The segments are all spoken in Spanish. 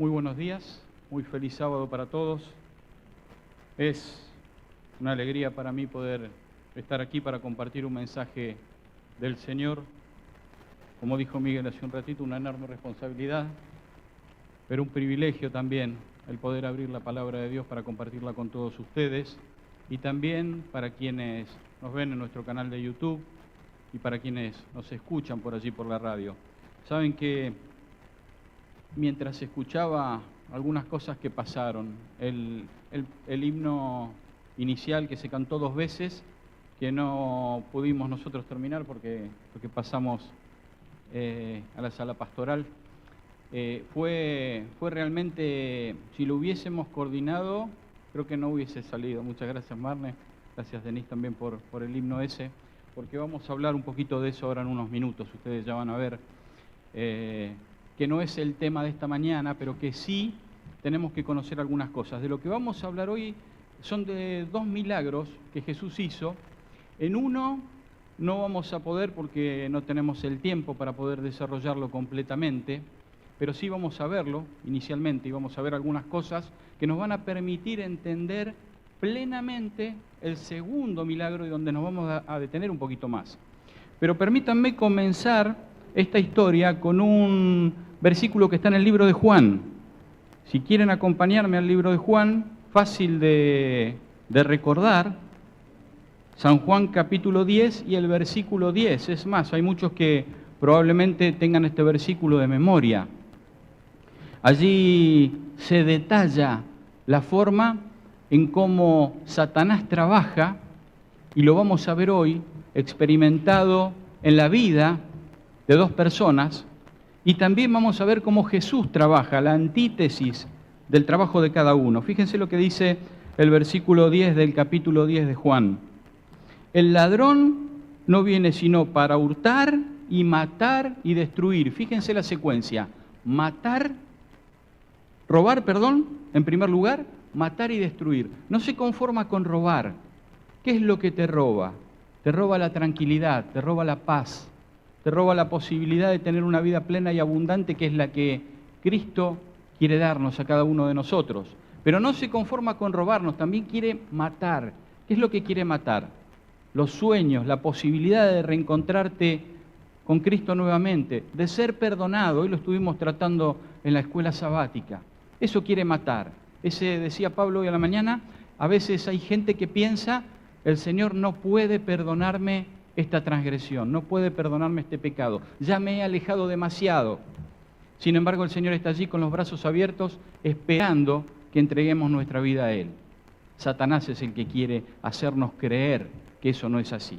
Muy buenos días, muy feliz sábado para todos. Es una alegría para mí poder estar aquí para compartir un mensaje del Señor. Como dijo Miguel hace un ratito, una enorme responsabilidad, pero un privilegio también el poder abrir la palabra de Dios para compartirla con todos ustedes y también para quienes nos ven en nuestro canal de YouTube y para quienes nos escuchan por allí por la radio. Saben que mientras escuchaba algunas cosas que pasaron, el himno inicial que se cantó 2 veces, que no pudimos nosotros terminar porque pasamos a la sala pastoral, fue realmente, si lo hubiésemos coordinado, creo que no hubiese salido. Muchas gracias, Marne, gracias Denise también por el himno ese, porque vamos a hablar un poquito de eso ahora en unos minutos, ustedes ya van a ver que no es el tema de esta mañana, pero que sí tenemos que conocer algunas cosas. De lo que vamos a hablar hoy son de 2 milagros que Jesús hizo. En uno no vamos a poder porque no tenemos el tiempo para poder desarrollarlo completamente, pero sí vamos a verlo inicialmente y vamos a ver algunas cosas que nos van a permitir entender plenamente el segundo milagro y donde nos vamos a detener un poquito más. Pero permítanme comenzar esta historia con un versículo que está en el libro de Juan. Si quieren acompañarme al libro de Juan, fácil de recordar, San Juan capítulo 10 y el versículo 10. Es más, hay muchos que probablemente tengan este versículo de memoria. Allí se detalla la forma en cómo Satanás trabaja, y lo vamos a ver hoy, experimentado en la vida de 2 personas, y también vamos a ver cómo Jesús trabaja, la antítesis del trabajo de cada uno. Fíjense lo que dice el versículo 10 del capítulo 10 de Juan. El ladrón no viene sino para hurtar y matar y destruir. Fíjense la secuencia. Robar, en primer lugar, matar y destruir. No se conforma con robar. ¿Qué es lo que te roba? Te roba la tranquilidad, te roba la paz, te roba la posibilidad de tener una vida plena y abundante, que es la que Cristo quiere darnos a cada uno de nosotros. Pero no se conforma con robarnos, también quiere matar. ¿Qué es lo que quiere matar? Los sueños, la posibilidad de reencontrarte con Cristo nuevamente, de ser perdonado. Hoy lo estuvimos tratando en la escuela sabática. Eso quiere matar. Ese, decía Pablo hoy a la mañana, a veces hay gente que piensa, el Señor no puede perdonarme esta transgresión, no puede perdonarme este pecado, ya me he alejado demasiado. Sin embargo, el Señor está allí con los brazos abiertos, esperando que entreguemos nuestra vida a Él. Satanás es el que quiere hacernos creer que eso no es así.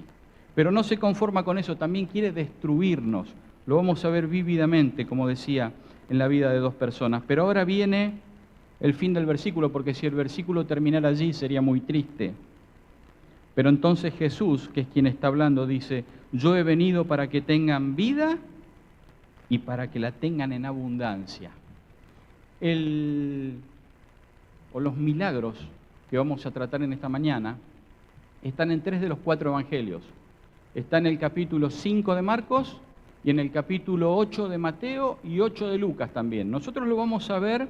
Pero no se conforma con eso, también quiere destruirnos. Lo vamos a ver vívidamente, como decía, en la vida de 2 personas. Pero ahora viene el fin del versículo, porque si el versículo terminara allí sería muy triste. Pero entonces Jesús, que es quien está hablando, dice, yo he venido para que tengan vida y para que la tengan en abundancia. Los milagros que vamos a tratar en esta mañana están en 3 de los 4 evangelios. Está en el capítulo 5 de Marcos y en el capítulo 8 de Mateo y 8 de Lucas también. Nosotros lo vamos a ver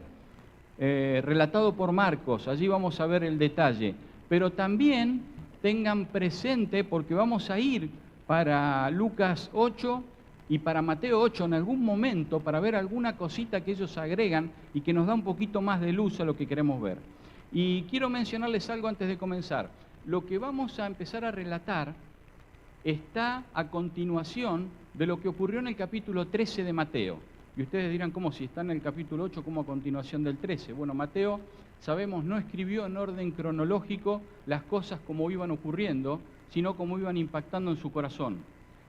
relatado por Marcos, allí vamos a ver el detalle, pero también tengan presente, porque vamos a ir para Lucas 8 y para Mateo 8 en algún momento para ver alguna cosita que ellos agregan y que nos da un poquito más de luz a lo que queremos ver. Y quiero mencionarles algo antes de comenzar. Lo que vamos a empezar a relatar está a continuación de lo que ocurrió en el capítulo 13 de Mateo. Y ustedes dirán, ¿cómo si está en el capítulo 8, cómo a continuación del 13? Bueno, Mateo, sabemos, no escribió en orden cronológico las cosas como iban ocurriendo, sino como iban impactando en su corazón.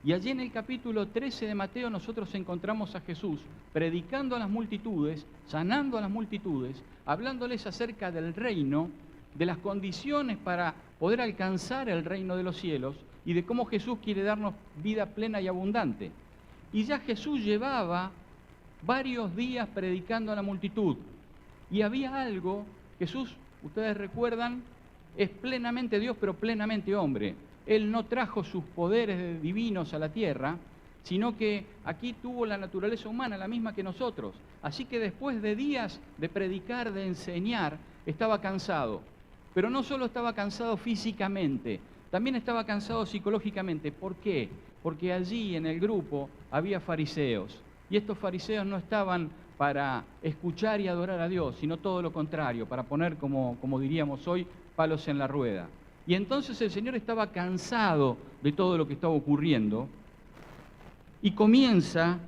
Y allí en el capítulo 13 de Mateo nosotros encontramos a Jesús predicando a las multitudes, sanando a las multitudes, hablándoles acerca del reino, de las condiciones para poder alcanzar el reino de los cielos y de cómo Jesús quiere darnos vida plena y abundante. Y ya Jesús llevaba varios días predicando a la multitud. Y había algo, Jesús, ustedes recuerdan, es plenamente Dios, pero plenamente hombre. Él no trajo sus poderes divinos a la tierra, sino que aquí tuvo la naturaleza humana, la misma que nosotros. Así que después de días de predicar, de enseñar, estaba cansado. Pero no solo estaba cansado físicamente, también estaba cansado psicológicamente. ¿Por qué? Porque allí en el grupo había fariseos. Y estos fariseos no estaban para escuchar y adorar a Dios, sino todo lo contrario, para poner, como diríamos hoy, palos en la rueda. Y entonces el Señor estaba cansado de todo lo que estaba ocurriendo y comienza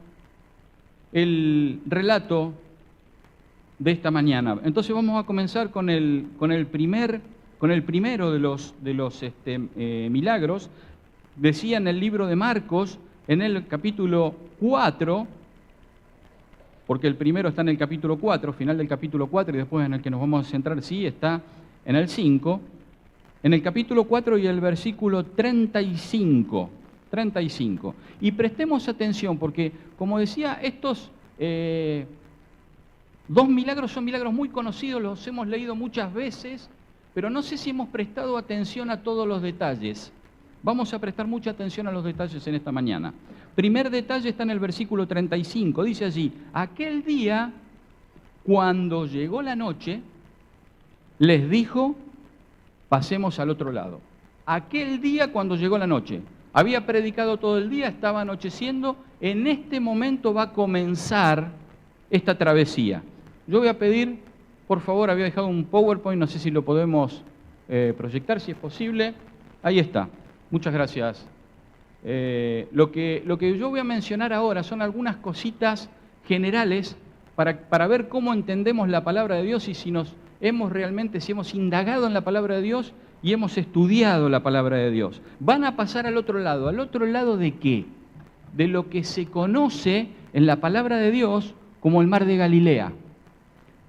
el relato de esta mañana. Entonces vamos a comenzar con el primero de los milagros. Decía en el libro de Marcos, en el capítulo 4, porque el primero está en el capítulo 4, final del capítulo 4, y después en el que nos vamos a centrar, sí, está en el 5, en el capítulo 4 y el versículo 35. Y prestemos atención, porque, como decía, estos dos milagros son milagros muy conocidos, los hemos leído muchas veces, pero no sé si hemos prestado atención a todos los detalles. Vamos a prestar mucha atención a los detalles en esta mañana. Primer detalle está en el versículo 35, dice allí: aquel día, cuando llegó la noche, les dijo, pasemos al otro lado. Aquel día cuando llegó la noche. Había predicado todo el día, estaba anocheciendo, en este momento va a comenzar esta travesía. Yo voy a pedir, por favor, había dejado un PowerPoint, no sé si lo podemos proyectar, si es posible. Ahí está. Muchas gracias. Lo que yo voy a mencionar ahora son algunas cositas generales para ver cómo entendemos la palabra de Dios y si hemos indagado en la palabra de Dios y hemos estudiado la palabra de Dios. Van a pasar al otro lado. ¿Al otro lado de qué? De lo que se conoce en la palabra de Dios como el mar de Galilea.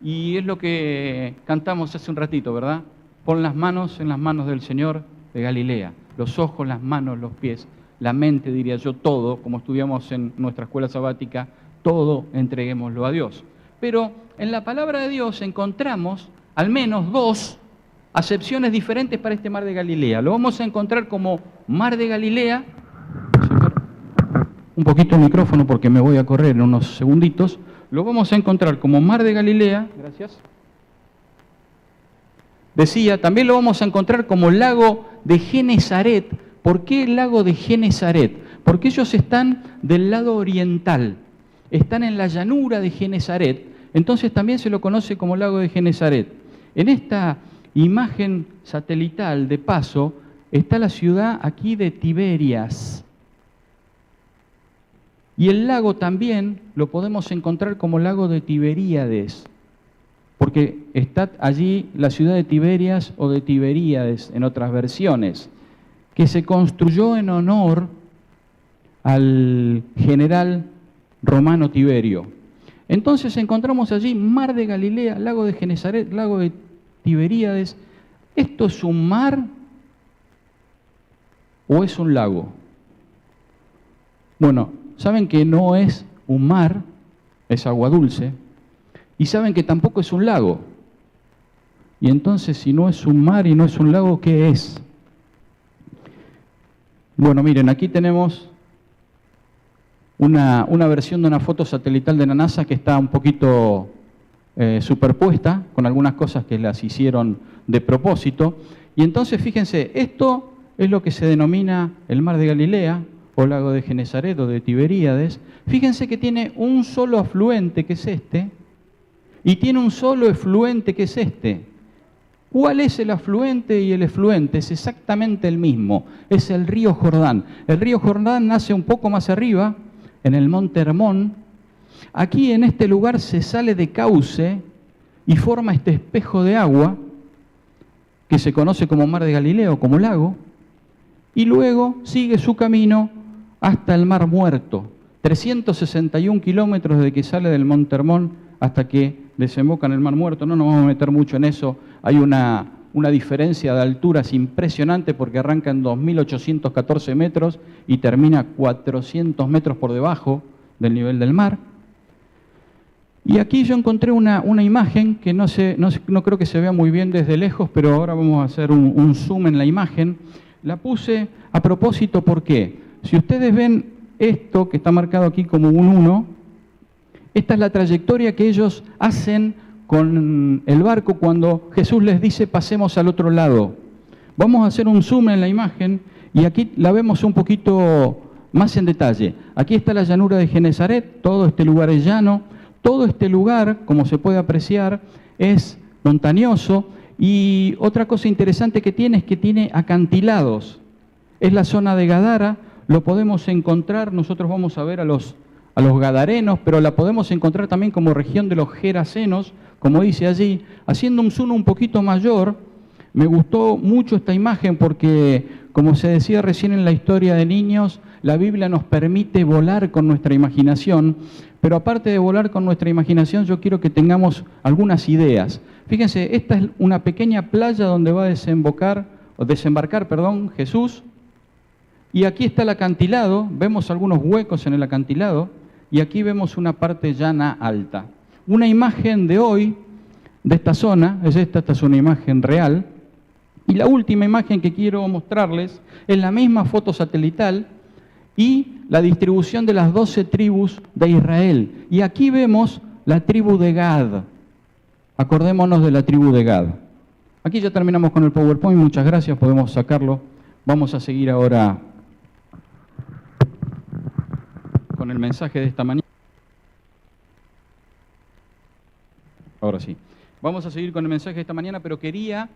Y es lo que cantamos hace un ratito, ¿verdad? Pon las manos en las manos del Señor de Galilea. Los ojos, las manos, los pies, la mente, diría yo, todo, como estudiamos en nuestra escuela sabática, todo entreguémoslo a Dios. Pero en la palabra de Dios encontramos al menos dos acepciones diferentes para este mar de Galilea. Lo vamos a encontrar como mar de Galilea. Un poquito el micrófono porque me voy a correr en unos segunditos. Lo vamos a encontrar como mar de Galilea. Gracias. Decía, también lo vamos a encontrar como lago de Genesaret. ¿Por qué el lago de Genesaret? Porque ellos están del lado oriental, están en la llanura de Genesaret, entonces también se lo conoce como lago de Genesaret. En esta imagen satelital de paso está la ciudad aquí de Tiberias. Y el lago también lo podemos encontrar como lago de Tiberíades, porque está allí la ciudad de Tiberias o de Tiberíades en otras versiones, que se construyó en honor al general romano Tiberio. Entonces encontramos allí mar de Galilea, lago de Genesaret, lago de Tiberíades. ¿Esto es un mar o es un lago? Bueno, saben que no es un mar, es agua dulce, y saben que tampoco es un lago. Y entonces, si no es un mar y no es un lago, ¿qué es? Bueno, miren, aquí tenemos una versión de una foto satelital de la NASA que está un poquito superpuesta con algunas cosas que las hicieron de propósito. Y entonces, fíjense, esto es lo que se denomina el mar de Galilea, o lago de Genesaret o de Tiberíades. Fíjense que tiene un solo afluente, que es este, y tiene un solo efluente, que es este. ¿Cuál es el afluente y el efluente? Es exactamente el mismo, es el río Jordán. El río Jordán nace un poco más arriba, en el monte Hermón. Aquí en este lugar se sale de cauce y forma este espejo de agua, que se conoce como mar de Galilea o como lago, y luego sigue su camino hasta el Mar Muerto, 361 kilómetros desde que sale del Monte Hermón hasta que desemboca en el Mar Muerto. No nos vamos a meter mucho en eso, hay una diferencia de alturas impresionante porque arranca en 2.814 metros y termina 400 metros por debajo del nivel del mar. Y aquí yo encontré una imagen que no creo que se vea muy bien desde lejos, pero ahora vamos a hacer un zoom en la imagen. La puse a propósito porque si ustedes ven esto que está marcado aquí como un 1, esta es la trayectoria que ellos hacen con el barco cuando Jesús les dice pasemos al otro lado. Vamos a hacer un zoom en la imagen y aquí la vemos un poquito más en detalle. Aquí está la llanura de Genezaret, todo este lugar es llano, todo este lugar, como se puede apreciar, es montañoso y otra cosa interesante que tiene es que tiene acantilados. Es la zona de Gadara, lo podemos encontrar, nosotros vamos a ver a los gadarenos, pero la podemos encontrar también como región de los gerasenos, como dice allí. Haciendo un zoom un poquito mayor, me gustó mucho esta imagen porque, como se decía recién en la historia de niños, la Biblia nos permite volar con nuestra imaginación, pero aparte de volar con nuestra imaginación, yo quiero que tengamos algunas ideas. Fíjense, esta es una pequeña playa donde va a desembarcar Jesús, y aquí está el acantilado, vemos algunos huecos en el acantilado, y aquí vemos una parte llana alta. Una imagen de hoy, de esta zona, esta es una imagen real, y la última imagen que quiero mostrarles es la misma foto satelital y la distribución de las 12 tribus de Israel. Y aquí vemos la tribu de Gad. Acordémonos de la tribu de Gad. Aquí ya terminamos con el PowerPoint, muchas gracias, podemos sacarlo. Vamos a seguir ahora con el mensaje de esta mañana. Ahora sí. Vamos a seguir con el mensaje de esta mañana, pero quería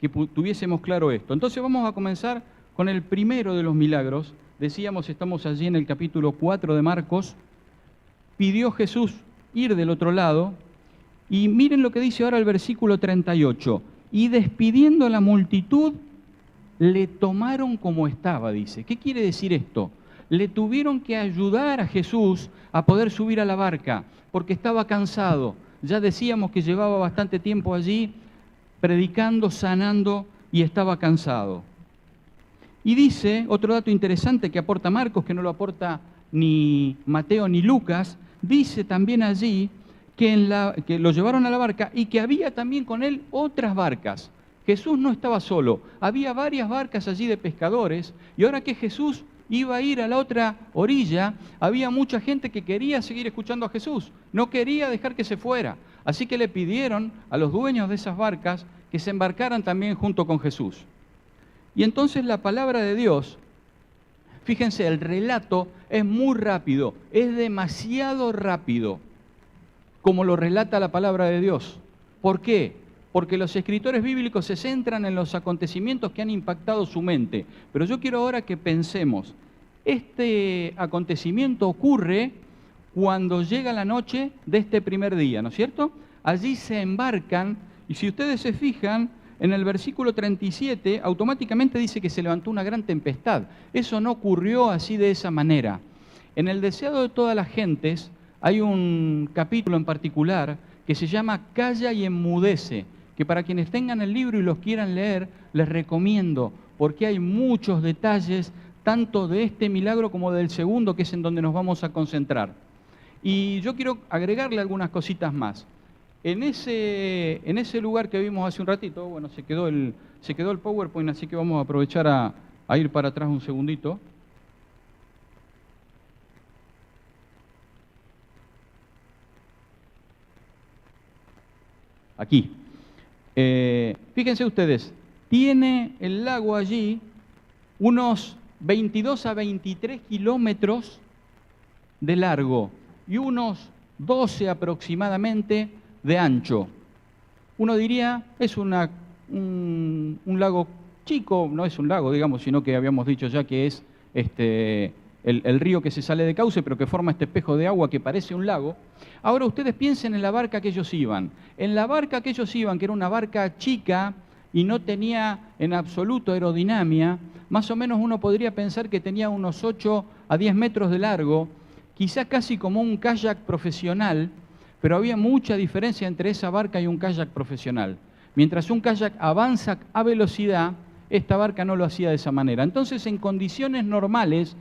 que tuviésemos claro esto. Entonces vamos a comenzar con el primero de los milagros. Decíamos, estamos allí en el capítulo 4 de Marcos. Pidió Jesús ir del otro lado. Y miren lo que dice ahora el versículo 38. Y despidiendo a la multitud, le tomaron como estaba, dice. ¿Qué quiere decir esto? Le tuvieron que ayudar a Jesús a poder subir a la barca, porque estaba cansado. Ya decíamos que llevaba bastante tiempo allí, predicando, sanando, y estaba cansado. Y dice, otro dato interesante que aporta Marcos, que no lo aporta ni Mateo ni Lucas, dice también allí que lo llevaron a la barca y que había también con él otras barcas. Jesús no estaba solo, había varias barcas allí de pescadores, y ahora que Jesús iba a ir a la otra orilla, había mucha gente que quería seguir escuchando a Jesús, no quería dejar que se fuera. Así que le pidieron a los dueños de esas barcas que se embarcaran también junto con Jesús. Y entonces la palabra de Dios, fíjense, el relato es muy rápido, es demasiado rápido, como lo relata la palabra de Dios. ¿Por qué? Porque los escritores bíblicos se centran en los acontecimientos que han impactado su mente. Pero yo quiero ahora que pensemos, este acontecimiento ocurre cuando llega la noche de este primer día, ¿no es cierto? Allí se embarcan, y si ustedes se fijan, en el versículo 37, automáticamente dice que se levantó una gran tempestad. Eso no ocurrió así de esa manera. En el deseado de todas las gentes hay un capítulo en particular que se llama Calla y enmudece, que para quienes tengan el libro y los quieran leer, les recomiendo, porque hay muchos detalles, tanto de este milagro como del segundo, que es en donde nos vamos a concentrar. Y yo quiero agregarle algunas cositas más. En ese lugar que vimos hace un ratito, bueno, se quedó el PowerPoint, así que vamos a aprovechar a ir para atrás un segundito. Aquí. Fíjense ustedes, tiene el lago allí unos 22 a 23 kilómetros de largo y unos 12 aproximadamente de ancho. Uno diría, es un lago chico, no es un lago, digamos, sino que habíamos dicho ya que es el río que se sale de cauce, pero que forma este espejo de agua que parece un lago. Ahora ustedes piensen en la barca que ellos iban. En la barca que ellos iban, que era una barca chica y no tenía en absoluto aerodinámica, más o menos uno podría pensar que tenía unos 8 a 10 metros de largo, quizá casi como un kayak profesional, pero había mucha diferencia entre esa barca y un kayak profesional. Mientras un kayak avanza a velocidad, esta barca no lo hacía de esa manera. Entonces, en condiciones normales,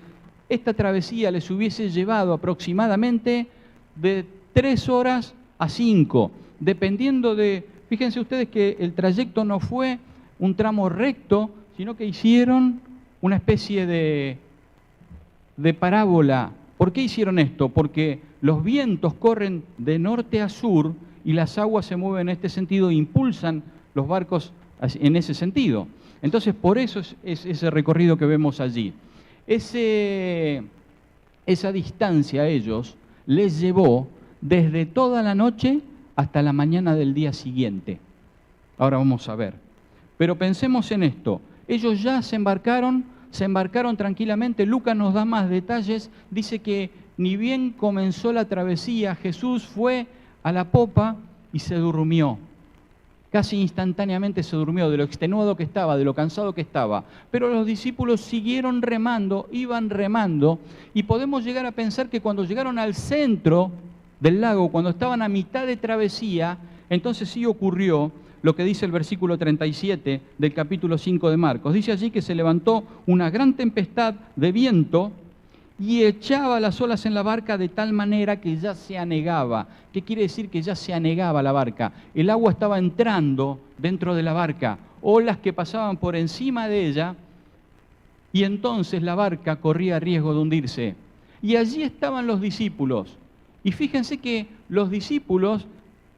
esta travesía les hubiese llevado aproximadamente de 3 horas a 5, dependiendo de... Fíjense ustedes que el trayecto no fue un tramo recto, sino que hicieron una especie de de parábola. ¿Por qué hicieron esto? Porque los vientos corren de norte a sur y las aguas se mueven en este sentido e impulsan los barcos en ese sentido. Entonces, por eso es ese recorrido que vemos allí. Esa distancia a ellos les llevó desde toda la noche hasta la mañana del día siguiente. Ahora vamos a ver. Pero pensemos en esto. Ellos ya se embarcaron tranquilamente. Lucas nos da más detalles. Dice que ni bien comenzó la travesía, Jesús fue a la popa y se durmió. Casi instantáneamente se durmió de lo extenuado que estaba, de lo cansado que estaba. Pero los discípulos siguieron remando, iban remando, y podemos llegar a pensar que cuando llegaron al centro del lago, cuando estaban a mitad de travesía, entonces sí ocurrió lo que dice el versículo 37 del capítulo 5 de Marcos. Dice allí que se levantó una gran tempestad de viento y echaba las olas en la barca de tal manera que ya se anegaba. ¿Qué quiere decir que ya se anegaba la barca? El agua estaba entrando dentro de la barca, olas que pasaban por encima de ella, y entonces la barca corría riesgo de hundirse. Y allí estaban los discípulos. Y fíjense que los discípulos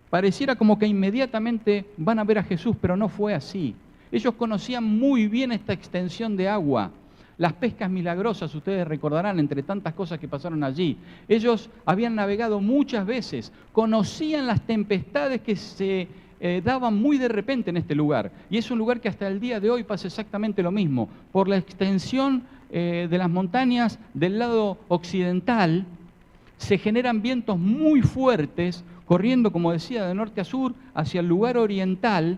pareciera como que inmediatamente van a ver a Jesús, pero no fue así. Ellos conocían muy bien esta extensión de agua. Las pescas milagrosas, ustedes recordarán, entre tantas cosas que pasaron allí. Ellos habían navegado muchas veces, conocían las tempestades que se daban muy de repente en este lugar. Y es un lugar que hasta el día de hoy pasa exactamente lo mismo. Por la extensión de las montañas del lado occidental, se generan vientos muy fuertes, corriendo, como decía, de norte a sur, hacia el lugar oriental,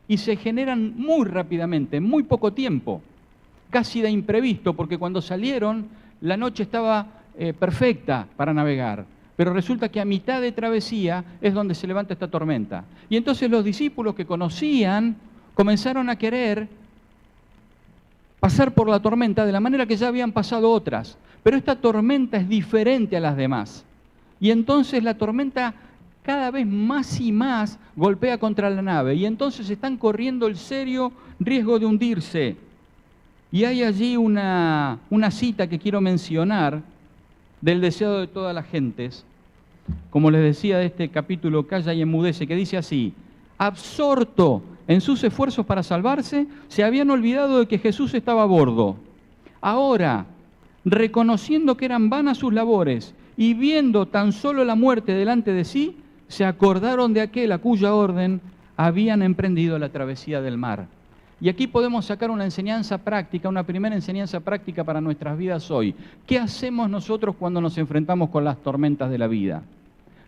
y se generan muy rápidamente, en muy poco tiempo. Casi de imprevisto, porque cuando salieron la noche estaba perfecta para navegar, pero resulta que a mitad de travesía es donde se levanta esta tormenta. Y entonces los discípulos que conocían comenzaron a querer pasar por la tormenta de la manera que ya habían pasado otras, pero esta tormenta es diferente a las demás. Y entonces la tormenta cada vez más y más golpea contra la nave, y entonces están corriendo el serio riesgo de hundirse. Y hay allí una cita que quiero mencionar del deseo de todas las gentes, como les decía de este capítulo Calla y enmudece, que dice así: absorto en sus esfuerzos para salvarse, se habían olvidado de que Jesús estaba a bordo. Ahora, reconociendo que eran vanas sus labores y viendo tan solo la muerte delante de sí, se acordaron de aquel a cuya orden habían emprendido la travesía del mar. Y aquí podemos sacar una enseñanza práctica, una primera enseñanza práctica para nuestras vidas hoy. ¿Qué hacemos nosotros cuando nos enfrentamos con las tormentas de la vida?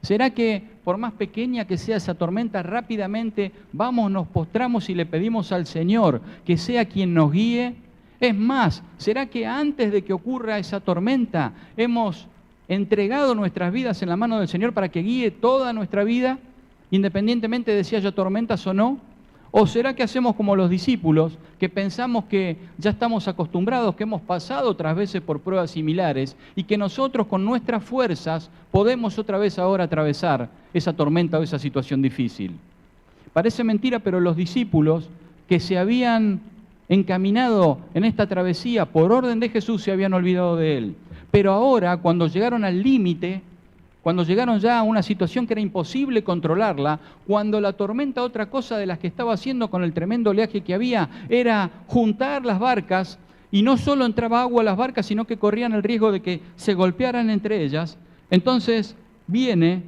¿Será que por más pequeña que sea esa tormenta, rápidamente vamos, nos postramos y le pedimos al Señor que sea quien nos guíe? Es más, ¿será que antes de que ocurra esa tormenta hemos entregado nuestras vidas en la mano del Señor para que guíe toda nuestra vida, independientemente de si haya tormentas o no? ¿O será que hacemos como los discípulos, que pensamos que ya estamos acostumbrados, que hemos pasado otras veces por pruebas similares y que nosotros con nuestras fuerzas podemos otra vez ahora atravesar esa tormenta o esa situación difícil? Parece mentira, pero los discípulos que se habían encaminado en esta travesía por orden de Jesús se habían olvidado de Él. Pero ahora, cuando llegaron al límite, cuando llegaron ya a una situación que era imposible controlarla, cuando la tormenta, otra cosa de las que estaba haciendo con el tremendo oleaje que había, era juntar las barcas, y no solo entraba agua a las barcas, sino que corrían el riesgo de que se golpearan entre ellas, entonces viene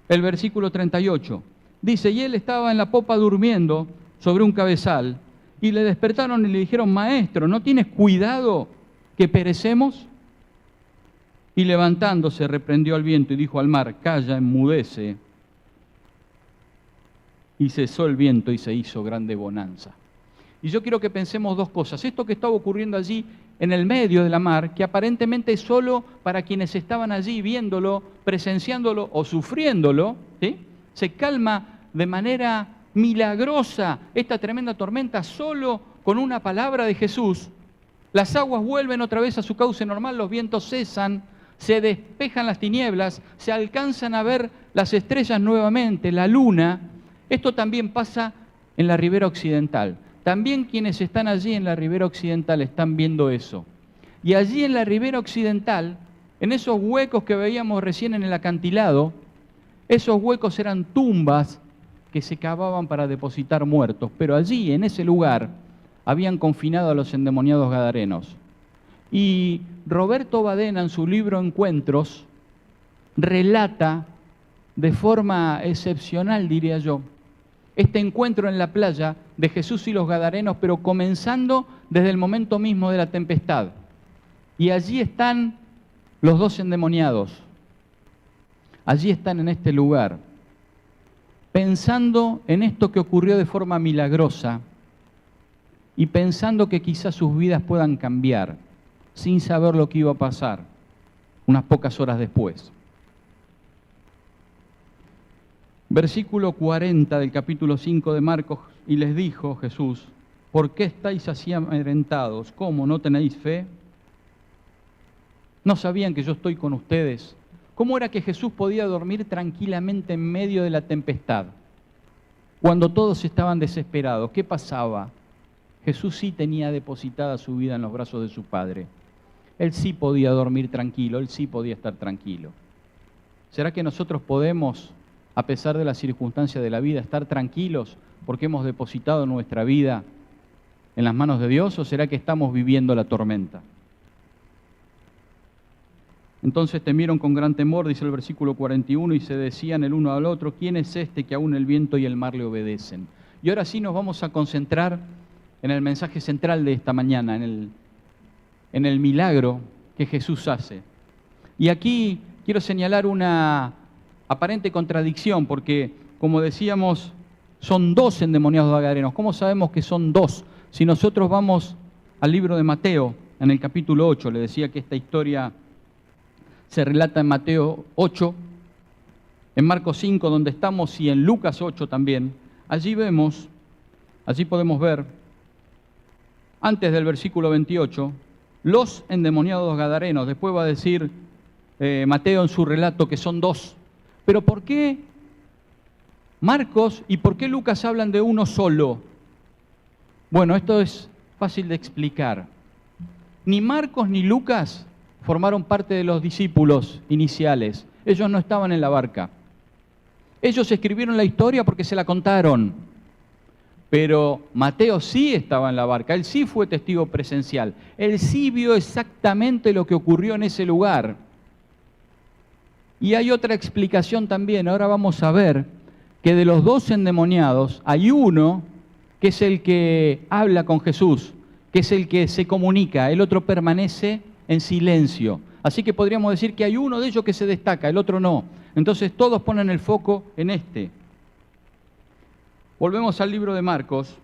el versículo 38. Dice: y él estaba en la popa durmiendo sobre un cabezal, y le despertaron y le dijeron: maestro, ¿no tienes cuidado que perecemos? Y levantándose reprendió al viento y dijo al mar: calla, enmudece. Y cesó el viento y se hizo grande bonanza. Y yo quiero que pensemos dos cosas. Esto que estaba ocurriendo allí en el medio de la mar, que aparentemente es solo para quienes estaban allí viéndolo, presenciándolo o sufriéndolo, ¿sí? Se calma de manera milagrosa esta tremenda tormenta solo con una palabra de Jesús. Las aguas vuelven otra vez a su cauce normal, los vientos cesan, se despejan las tinieblas, se alcanzan a ver las estrellas nuevamente, la luna. Esto también pasa en la ribera occidental. También quienes están allí en la ribera occidental están viendo eso. Y allí en la ribera occidental, en esos huecos que veíamos recién en el acantilado, esos huecos eran tumbas que se cavaban para depositar muertos. Pero allí, en ese lugar, habían confinado a los endemoniados gadarenos. Y Roberto Badena, en su libro Encuentros, relata de forma excepcional, diría yo, este encuentro en la playa de Jesús y los gadarenos, pero comenzando desde el momento mismo de la tempestad. Y allí están los dos endemoniados. Allí están en este lugar, pensando en esto que ocurrió de forma milagrosa y pensando que quizás sus vidas puedan cambiar, sin saber lo que iba a pasar unas pocas horas después. Versículo 40 del capítulo 5 de Marcos, y les dijo Jesús, ¿por qué estáis así amedrentados? ¿Cómo, no tenéis fe? ¿No sabían que yo estoy con ustedes? ¿Cómo era que Jesús podía dormir tranquilamente en medio de la tempestad? Cuando todos estaban desesperados, ¿qué pasaba? Jesús sí tenía depositada su vida en los brazos de su Padre. Él sí podía dormir tranquilo, Él sí podía estar tranquilo. ¿Será que nosotros podemos, a pesar de las circunstancias de la vida, estar tranquilos porque hemos depositado nuestra vida en las manos de Dios, o será que estamos viviendo la tormenta? Entonces temieron con gran temor, dice el versículo 41, y se decían el uno al otro, ¿quién es este que aún el viento y el mar le obedecen? Y ahora sí nos vamos a concentrar en el mensaje central de esta mañana, en el milagro que Jesús hace. Y aquí quiero señalar una aparente contradicción, porque, como decíamos, son dos endemoniados gadarenos. ¿Cómo sabemos que son dos? Si nosotros vamos al libro de Mateo, en el capítulo 8, le decía que esta historia se relata en Mateo 8, en Marcos 5, donde estamos, y en Lucas 8 también. Allí podemos ver, antes del versículo 28, los endemoniados gadarenos. Después va a decir Mateo en su relato que son dos. Pero ¿por qué Marcos y por qué Lucas hablan de uno solo? Bueno, esto es fácil de explicar. Ni Marcos ni Lucas formaron parte de los discípulos iniciales. Ellos no estaban en la barca. Ellos escribieron la historia porque se la contaron. Pero Mateo sí estaba en la barca, él sí fue testigo presencial. Él sí vio exactamente lo que ocurrió en ese lugar. Y hay otra explicación también. Ahora vamos a ver que de los dos endemoniados hay uno que es el que habla con Jesús, que es el que se comunica, el otro permanece en silencio. Así que podríamos decir que hay uno de ellos que se destaca, el otro no. Entonces todos ponen el foco en este. Volvemos al libro de Marcos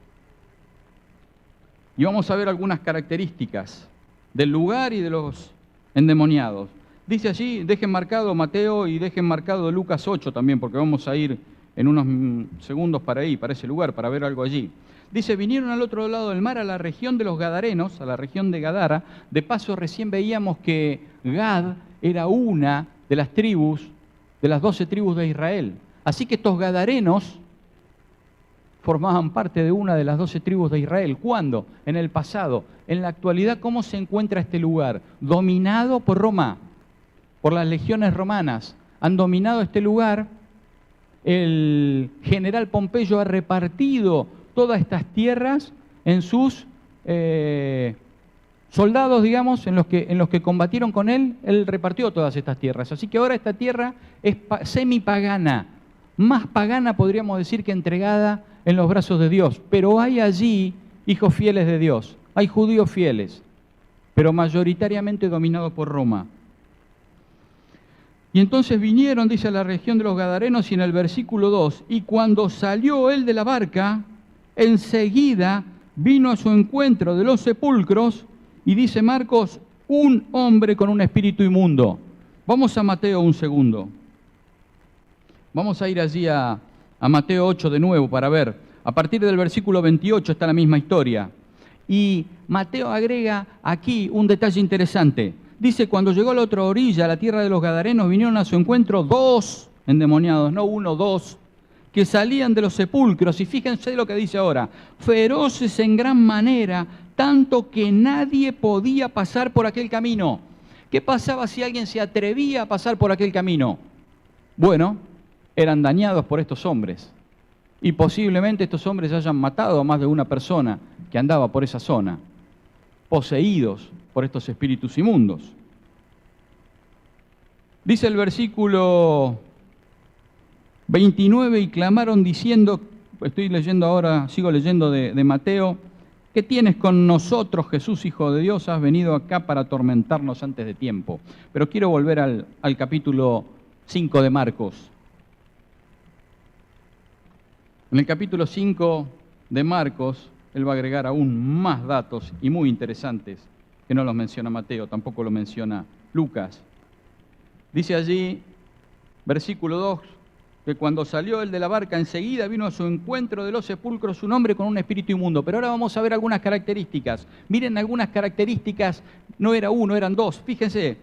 y vamos a ver algunas características del lugar y de los endemoniados. Dice allí, dejen marcado Mateo y dejen marcado Lucas 8 también, porque vamos a ir en unos segundos para ahí, para ese lugar, para ver algo allí. Dice, vinieron al otro lado del mar, a la región de los Gadarenos, a la región de Gadara. De paso, recién veíamos que Gad era una de las tribus, de las 12 tribus de Israel. Así que estos Gadarenos formaban parte de una de las 12 tribus de Israel. ¿Cuándo? En el pasado. En la actualidad, ¿cómo se encuentra este lugar? Dominado por Roma, por las legiones romanas. Han dominado este lugar. El general Pompeyo ha repartido todas estas tierras en sus soldados, digamos, en los que combatieron con él. Él repartió todas estas tierras. Así que ahora esta tierra es semipagana, más pagana podríamos decir que entregada en los brazos de Dios. Pero hay allí hijos fieles de Dios, hay judíos fieles, pero mayoritariamente dominados por Roma. Y entonces vinieron, dice, a la región de los Gadarenos, y en el versículo 2, y cuando salió él de la barca, enseguida vino a su encuentro de los sepulcros, y dice Marcos, un hombre con un espíritu inmundo. Vamos a Mateo un segundo. Vamos a ir allí a Mateo 8 de nuevo para ver. A partir del versículo 28 está la misma historia. Y Mateo agrega aquí un detalle interesante. Dice, cuando llegó a la otra orilla, a la tierra de los Gadarenos, vinieron a su encuentro dos endemoniados, no uno, dos, que salían de los sepulcros, y fíjense lo que dice ahora, feroces en gran manera, tanto que nadie podía pasar por aquel camino. ¿Qué pasaba si alguien se atrevía a pasar por aquel camino? Bueno, eran dañados por estos hombres, y posiblemente estos hombres hayan matado a más de una persona que andaba por esa zona, poseídos por estos espíritus inmundos. Dice el versículo 29, y clamaron diciendo, estoy leyendo ahora, sigo leyendo de Mateo, ¿qué tienes con nosotros, Jesús, Hijo de Dios? Has venido acá para atormentarnos antes de tiempo. Pero quiero volver al capítulo 5 de Marcos. En el capítulo 5 de Marcos, él va a agregar aún más datos y muy interesantes, que no los menciona Mateo, tampoco lo menciona Lucas. Dice allí, versículo 2, que cuando salió él de la barca, enseguida vino a su encuentro de los sepulcros un hombre con un espíritu inmundo. Pero ahora vamos a ver algunas características. Miren algunas características, no era uno, eran dos. Fíjense,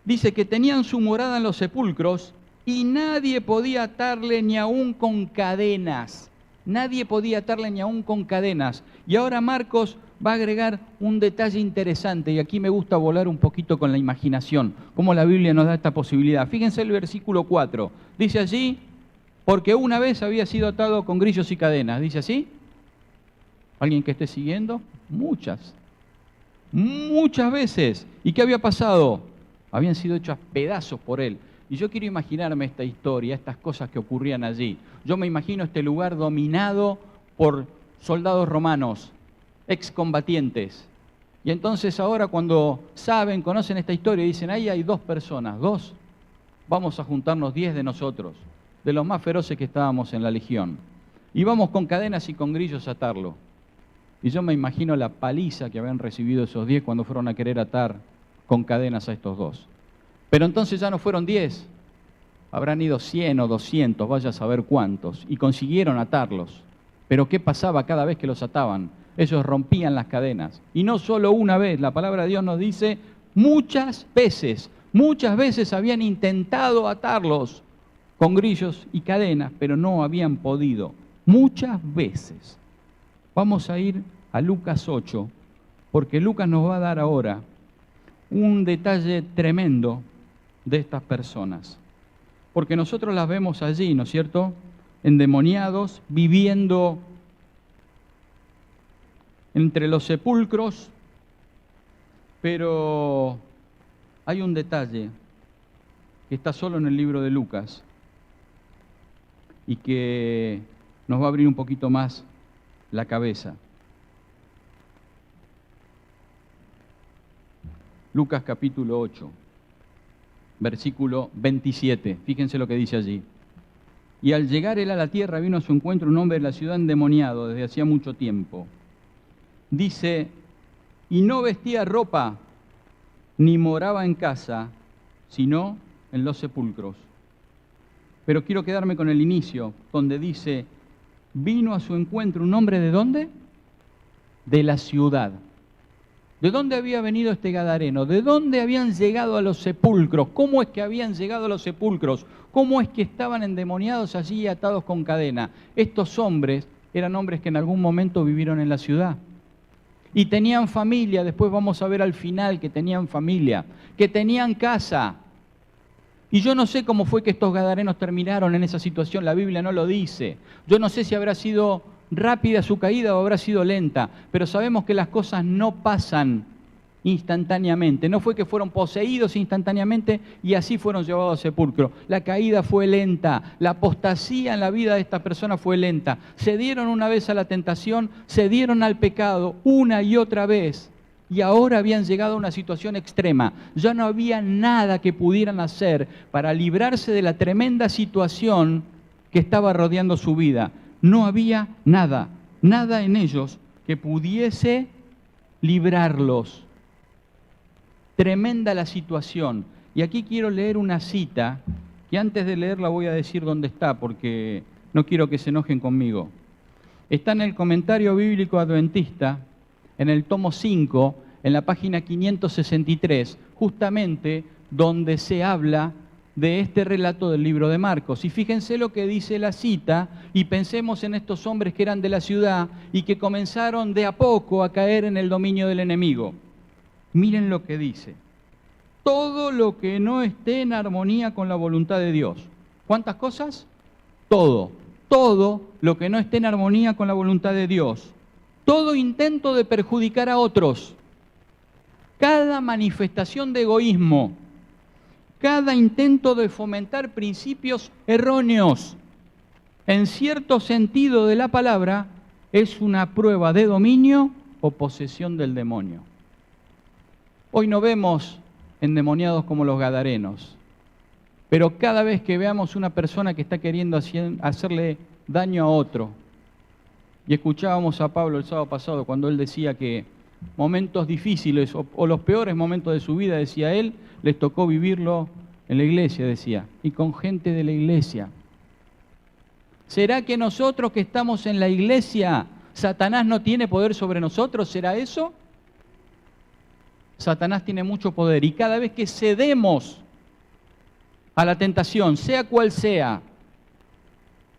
dice que tenían su morada en los sepulcros y nadie podía atarle ni aún con cadenas. Nadie podía atarle ni aún con cadenas. Y ahora Marcos va a agregar un detalle interesante, y aquí me gusta volar un poquito con la imaginación, cómo la Biblia nos da esta posibilidad. Fíjense el versículo 4, dice allí, porque una vez había sido atado con grillos y cadenas. ¿Dice así? ¿Alguien que esté siguiendo? Muchas veces. ¿Y qué había pasado? Habían sido hechos pedazos por él. Y yo quiero imaginarme esta historia, estas cosas que ocurrían allí. Yo me imagino este lugar dominado por soldados romanos, excombatientes. Y entonces ahora cuando saben, conocen esta historia, dicen, ahí hay dos personas, dos, vamos a juntarnos 10 de nosotros, de los más feroces que estábamos en la legión. Y vamos con cadenas y con grillos a atarlo. Y yo me imagino la paliza que habían recibido esos 10 cuando fueron a querer atar con cadenas a estos dos. Pero entonces ya no fueron 10, habrán ido 100 o 200, vaya a saber cuántos, y consiguieron atarlos. Pero ¿qué pasaba cada vez que los ataban? Ellos rompían las cadenas. Y no solo una vez, la palabra de Dios nos dice, muchas veces habían intentado atarlos con grillos y cadenas, pero no habían podido. Muchas veces. Vamos a ir a Lucas 8, porque Lucas nos va a dar ahora un detalle tremendo de estas personas. Porque nosotros las vemos allí, ¿no es cierto?, endemoniados, viviendo entre los sepulcros, pero hay un detalle que está solo en el libro de Lucas y que nos va a abrir un poquito más la cabeza. Lucas capítulo 8, versículo 27, fíjense lo que dice allí. Y al llegar él a la tierra vino a su encuentro un hombre de la ciudad endemoniado desde hacía mucho tiempo. Dice, y no vestía ropa, ni moraba en casa, sino en los sepulcros. Pero quiero quedarme con el inicio, donde dice, vino a su encuentro un hombre ¿de dónde? De la ciudad. ¿De dónde había venido este gadareno? ¿De dónde habían llegado a los sepulcros? ¿Cómo es que habían llegado a los sepulcros? ¿Cómo es que estaban endemoniados allí atados con cadena? Estos hombres eran hombres que en algún momento vivieron en la ciudad. Y tenían familia, después vamos a ver al final que tenían familia, que tenían casa. Y yo no sé cómo fue que estos gadarenos terminaron en esa situación, la Biblia no lo dice. Yo no sé si habrá sido rápida su caída o habrá sido lenta, pero sabemos que las cosas no pasan instantáneamente. No fue que fueron poseídos instantáneamente y así fueron llevados al sepulcro. La caída fue lenta, la apostasía en la vida de esta persona fue lenta. Se dieron una vez a la tentación, se dieron al pecado una y otra vez y ahora habían llegado a una situación extrema. Ya no había nada que pudieran hacer para librarse de la tremenda situación que estaba rodeando su vida. No había nada en ellos que pudiese librarlos. Tremenda la situación. Y aquí quiero leer una cita, que antes de leerla voy a decir dónde está, porque no quiero que se enojen conmigo. Está en el Comentario Bíblico Adventista, en el tomo 5, en la página 563, justamente donde se habla de este relato del libro de Marcos. Y fíjense lo que dice la cita, y pensemos en estos hombres que eran de la ciudad y que comenzaron de a poco a caer en el dominio del enemigo. Miren lo que dice: todo lo que no esté en armonía con la voluntad de Dios. ¿Cuántas cosas? Todo lo que no esté en armonía con la voluntad de Dios. Todo intento de perjudicar a otros, cada manifestación de egoísmo, cada intento de fomentar principios erróneos, en cierto sentido de la palabra, es una prueba de dominio o posesión del demonio. Hoy no vemos endemoniados como los gadarenos, pero cada vez que veamos una persona que está queriendo hacerle daño a otro, y escuchábamos a Pablo el sábado pasado cuando él decía que momentos difíciles o los peores momentos de su vida, decía él, les tocó vivirlo en la iglesia, decía, y con gente de la iglesia. ¿Será que nosotros que estamos en la iglesia, Satanás no tiene poder sobre nosotros? ¿Será eso? Satanás tiene mucho poder, y cada vez que cedemos a la tentación, sea cual sea,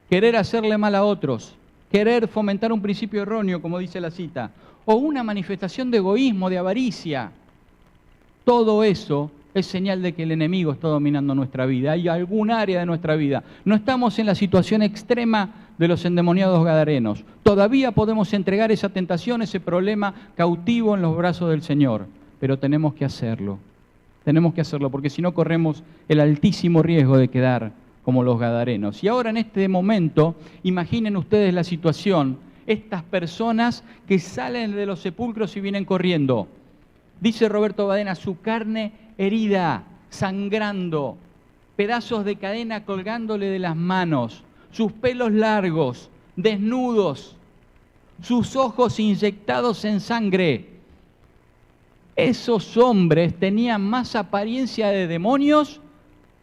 querer hacerle mal a otros, querer fomentar un principio erróneo, como dice la cita, o una manifestación de egoísmo, de avaricia, todo eso es señal de que el enemigo está dominando nuestra vida. Hay algún área de nuestra vida. No estamos en la situación extrema de los endemoniados gadarenos. Todavía podemos entregar esa tentación, ese problema cautivo en los brazos del Señor. Pero tenemos que hacerlo. Tenemos que hacerlo, porque si no corremos el altísimo riesgo de quedar como los gadarenos. Y ahora en este momento, imaginen ustedes la situación, estas personas que salen de los sepulcros y vienen corriendo. Dice Roberto Badena, su carne herida, sangrando, pedazos de cadena colgándole de las manos, sus pelos largos, desnudos, sus ojos inyectados en sangre. Esos hombres tenían más apariencia de demonios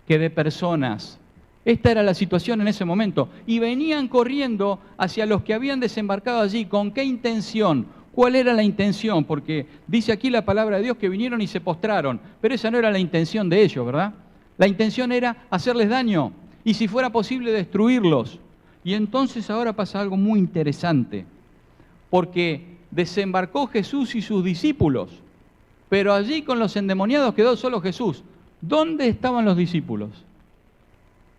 que de personas. Esta era la situación en ese momento. Y venían corriendo hacia los que habían desembarcado allí. ¿Con qué intención? ¿Cuál era la intención? Porque dice aquí la palabra de Dios que vinieron y se postraron. Pero esa no era la intención de ellos, ¿verdad? La intención era hacerles daño. Y si fuera posible, destruirlos. Y entonces ahora pasa algo muy interesante. Porque desembarcó Jesús y sus discípulos. Pero allí con los endemoniados quedó solo Jesús. ¿Dónde estaban los discípulos?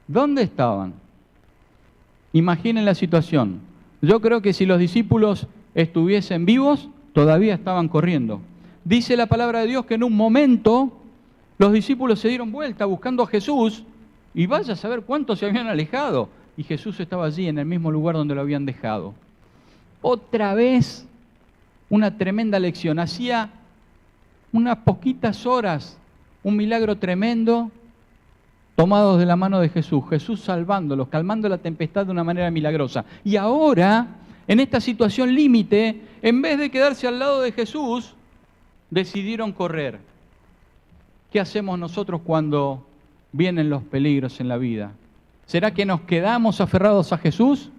¿Dónde estaban? Imaginen la situación. Yo creo que si los discípulos estuviesen vivos, todavía estaban corriendo. Dice la palabra de Dios que en un momento los discípulos se dieron vuelta buscando a Jesús y vaya a saber cuántos se habían alejado. Y Jesús estaba allí en el mismo lugar donde lo habían dejado. Otra vez una tremenda lección. Hacía unas poquitas horas un milagro tremendo, tomados de la mano de Jesús, Jesús salvándolos, calmando la tempestad de una manera milagrosa. Y ahora, en esta situación límite, en vez de quedarse al lado de Jesús, decidieron correr. ¿Qué hacemos nosotros cuando vienen los peligros en la vida? ¿Será que nos quedamos aferrados a Jesús?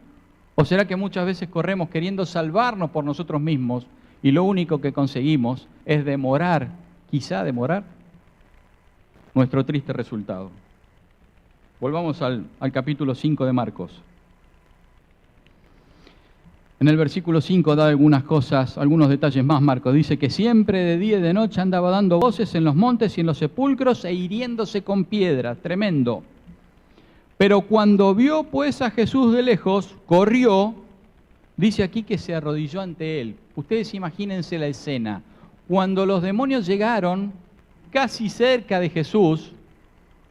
¿O será que muchas veces corremos queriendo salvarnos por nosotros mismos y lo único que conseguimos es demorar, quizá demorar, nuestro triste resultado? Volvamos al capítulo 5 de Marcos. En el versículo 5 da algunas cosas, algunos detalles más. Marcos dice que siempre de día y de noche andaba dando voces en los montes y en los sepulcros e hiriéndose con piedras. Tremendo. Pero cuando vio pues a Jesús de lejos, corrió, dice aquí que se arrodilló ante él. Ustedes imagínense la escena. Cuando los demonios llegaron casi cerca de Jesús,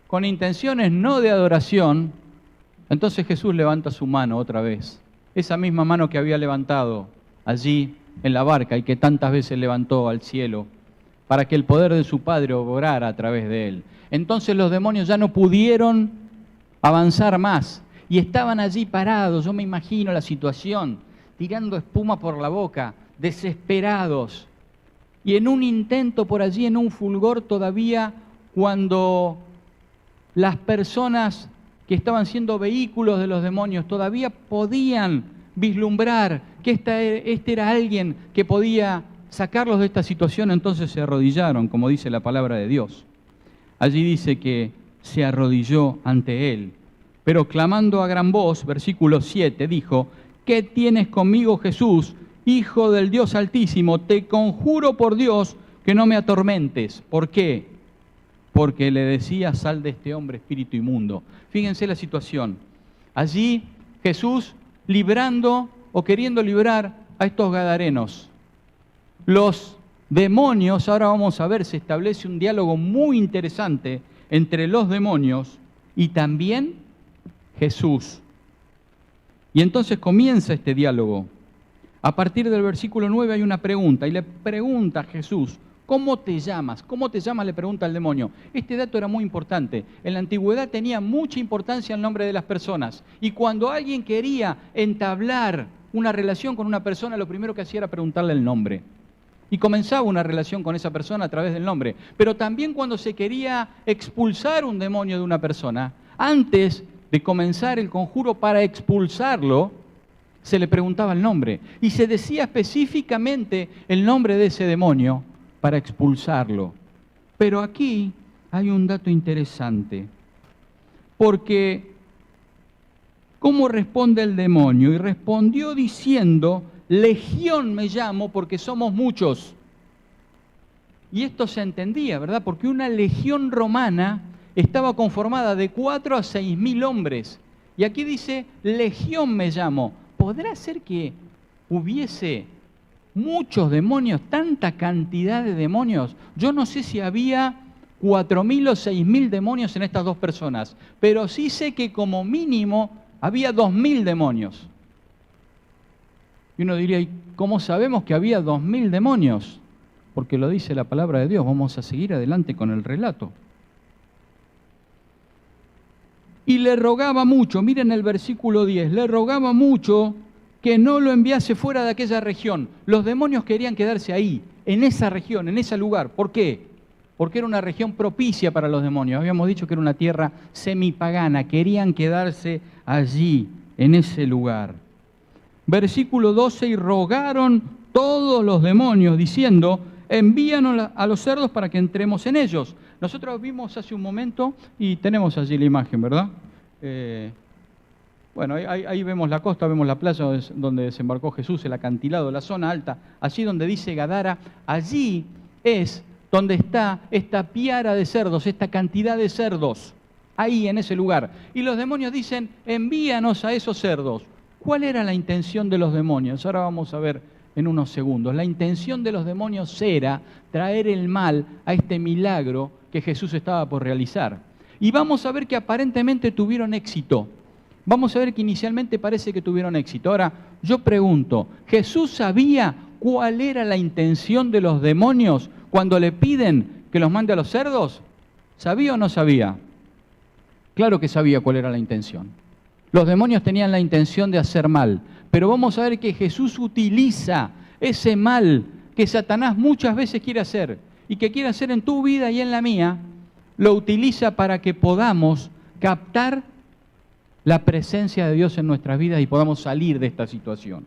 con intenciones no de adoración, entonces Jesús levanta su mano otra vez. Esa misma mano que había levantado allí en la barca y que tantas veces levantó al cielo, para que el poder de su Padre obrara a través de él. Entonces los demonios ya no pudieron avanzar más y estaban allí parados. Yo me imagino la situación, tirando espuma por la boca, desesperados. Y en un intento por allí, en un fulgor todavía, cuando las personas que estaban siendo vehículos de los demonios todavía podían vislumbrar que este era alguien que podía sacarlos de esta situación, entonces se arrodillaron, como dice la palabra de Dios. Allí dice que se arrodilló ante él. Pero clamando a gran voz, versículo 7, dijo: ¿qué tienes conmigo, Jesús, Hijo del Dios Altísimo? Te conjuro por Dios que no me atormentes. ¿Por qué? Porque le decía: sal de este hombre, espíritu inmundo. Fíjense la situación. Allí Jesús librando o queriendo librar a estos gadarenos. Los demonios, ahora vamos a ver, se establece un diálogo muy interesante entre los demonios y también Jesús. Y entonces comienza este diálogo. A partir del versículo 9 hay una pregunta, y le pregunta a Jesús: ¿cómo te llamas? ¿Cómo te llamas?, le pregunta al demonio. Este dato era muy importante. En la antigüedad tenía mucha importancia el nombre de las personas. Y cuando alguien quería entablar una relación con una persona, lo primero que hacía era preguntarle el nombre. Y comenzaba una relación con esa persona a través del nombre. Pero también cuando se quería expulsar un demonio de una persona, antes de comenzar el conjuro para expulsarlo, se le preguntaba el nombre. Y se decía específicamente el nombre de ese demonio para expulsarlo. Pero aquí hay un dato interesante, porque ¿cómo responde el demonio? Y respondió diciendo: Legión me llamo porque somos muchos. Y esto se entendía, ¿verdad? Porque una legión romana estaba conformada de 4.000 a 6.000 hombres. Y aquí dice: Legión me llamo. ¿Podrá ser que hubiese muchos demonios, tanta cantidad de demonios? Yo no sé si había 4.000 o 6.000 demonios en estas dos personas, pero sí sé que como mínimo había 2.000 demonios. Y uno diría: ¿y cómo sabemos que había 2.000 demonios? Porque lo dice la palabra de Dios. Vamos a seguir adelante con el relato. Y le rogaba mucho, miren el versículo 10, le rogaba mucho que no lo enviase fuera de aquella región. Los demonios querían quedarse ahí, en esa región, en ese lugar. ¿Por qué? Porque era una región propicia para los demonios. Habíamos dicho que era una tierra semipagana. Querían quedarse allí, en ese lugar. Versículo 12, y rogaron todos los demonios, diciendo: envíanos a los cerdos para que entremos en ellos. Nosotros vimos hace un momento, y tenemos allí la imagen, ¿verdad? Bueno, ahí vemos la costa, vemos la playa donde desembarcó Jesús, el acantilado, la zona alta, allí donde dice Gadara. Allí es donde está esta piara de cerdos, esta cantidad de cerdos, ahí en ese lugar. Y los demonios dicen: envíanos a esos cerdos. ¿Cuál era la intención de los demonios? Ahora vamos a ver en unos segundos. La intención de los demonios era traer el mal a este milagro que Jesús estaba por realizar. Y vamos a ver que aparentemente tuvieron éxito. Vamos a ver que inicialmente parece que tuvieron éxito. Ahora, yo pregunto, ¿Jesús sabía cuál era la intención de los demonios cuando le piden que los mande a los cerdos? ¿Sabía o no sabía? Claro que sabía cuál era la intención. Los demonios tenían la intención de hacer mal, pero vamos a ver que Jesús utiliza ese mal que Satanás muchas veces quiere hacer y que quiere hacer en tu vida y en la mía, lo utiliza para que podamos captar la presencia de Dios en nuestras vidas y podamos salir de esta situación.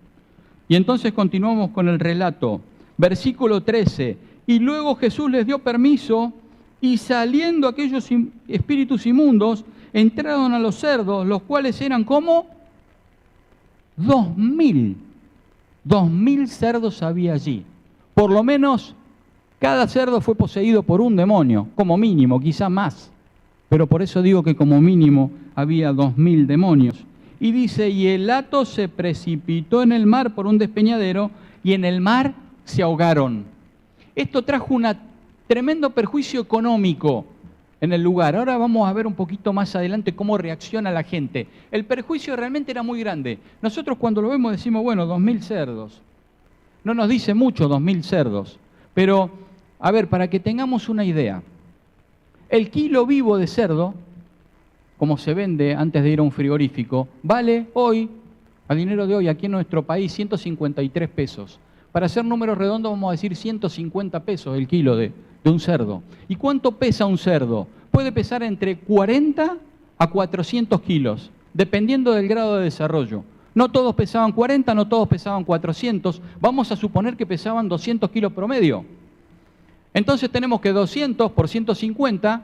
Y entonces continuamos con el relato. Versículo 13. Y luego Jesús les dio permiso, y saliendo aquellos espíritus inmundos, entraron a los cerdos, los cuales eran como 2.000. 2.000 cerdos había allí. Por lo menos cada cerdo fue poseído por un demonio, como mínimo, quizá más. Pero por eso digo que como mínimo había 2.000 demonios. Y dice: y el hato se precipitó en el mar por un despeñadero, y en el mar se ahogaron. Esto trajo un tremendo perjuicio económico en el lugar. Ahora vamos a ver un poquito más adelante cómo reacciona la gente. El perjuicio realmente era muy grande. Nosotros cuando lo vemos decimos: bueno, 2.000 cerdos. No nos dice mucho 2.000 cerdos. Pero, a ver, para que tengamos una idea, el kilo vivo de cerdo, como se vende antes de ir a un frigorífico, vale hoy, a dinero de hoy, aquí en nuestro país, 153 pesos. Para hacer números redondos vamos a decir 150 pesos el kilo de un cerdo. ¿Y cuánto pesa un cerdo? Puede pesar entre 40 a 400 kilos, dependiendo del grado de desarrollo. No todos pesaban 40, no todos pesaban 400. Vamos a suponer que pesaban 200 kilos promedio. Entonces tenemos que 200 por 150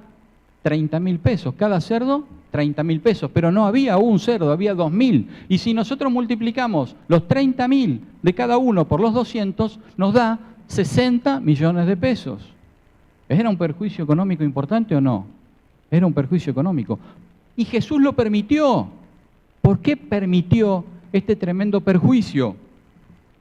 30.000 pesos. Cada cerdo, 30.000 pesos. Pero no había un cerdo, había 2.000. Y si nosotros multiplicamos los 30.000 de cada uno por los 200, nos da 60 millones de pesos. ¿Era un perjuicio económico importante o no? Era un perjuicio económico. Y Jesús lo permitió. ¿Por qué permitió este tremendo perjuicio?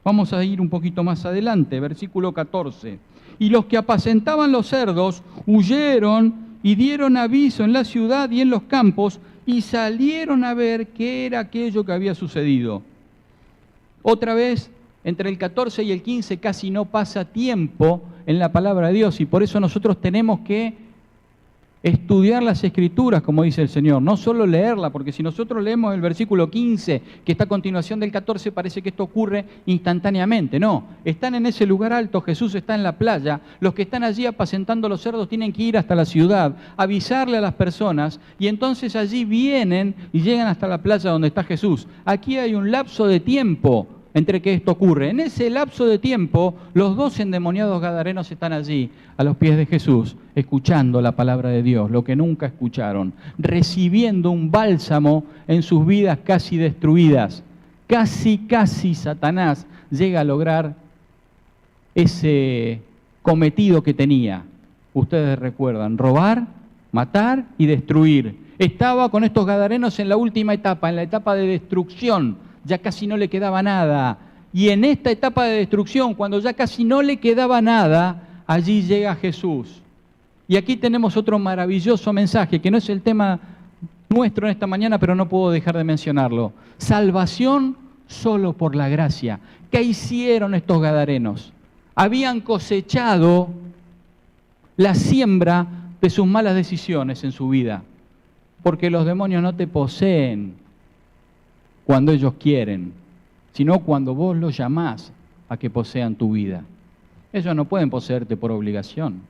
Vamos a ir un poquito más adelante, versículo 14. Y los que apacentaban los cerdos huyeron y dieron aviso en la ciudad y en los campos y salieron a ver qué era aquello que había sucedido. Otra vez, entre el 14 y el 15 casi no pasa tiempo en la palabra de Dios y por eso nosotros tenemos que estudiar las Escrituras, como dice el Señor, no solo leerla, porque si nosotros leemos el versículo 15, que está a continuación del 14, parece que esto ocurre instantáneamente. No, están en ese lugar alto, Jesús está en la playa, los que están allí apacentando los cerdos tienen que ir hasta la ciudad, avisarle a las personas, y entonces allí vienen y llegan hasta la playa donde está Jesús. Aquí hay un lapso de tiempo entre que esto ocurre. En ese lapso de tiempo, los 2 endemoniados gadarenos están allí, a los pies de Jesús, escuchando la palabra de Dios, lo que nunca escucharon, recibiendo un bálsamo en sus vidas casi destruidas. Casi Satanás llega a lograr ese cometido que tenía. Ustedes recuerdan, robar, matar y destruir. Estaba con estos gadarenos en la última etapa, en la etapa de destrucción. Ya casi no le quedaba nada. Y en esta etapa de destrucción, cuando ya casi no le quedaba nada, allí llega Jesús. Y aquí tenemos otro maravilloso mensaje, que no es el tema nuestro en esta mañana, pero no puedo dejar de mencionarlo. Salvación solo por la gracia. ¿Qué hicieron estos gadarenos? Habían cosechado la siembra de sus malas decisiones en su vida. Porque los demonios no te poseen cuando ellos quieren, sino cuando vos los llamás a que posean tu vida. Ellos no pueden poseerte por obligación.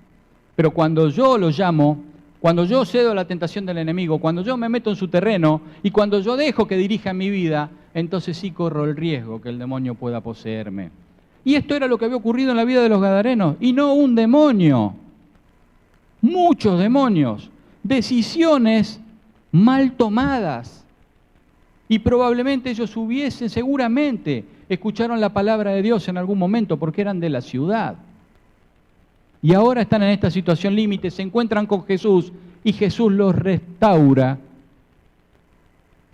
Pero cuando yo los llamo, cuando yo cedo a la tentación del enemigo, cuando yo me meto en su terreno y cuando yo dejo que dirija mi vida, entonces sí corro el riesgo que el demonio pueda poseerme. Y esto era lo que había ocurrido en la vida de los gadarenos, y no un demonio, muchos demonios, decisiones mal tomadas. Y probablemente ellos seguramente escucharon la palabra de Dios en algún momento porque eran de la ciudad. Y ahora están en esta situación límite, se encuentran con Jesús y Jesús los restaura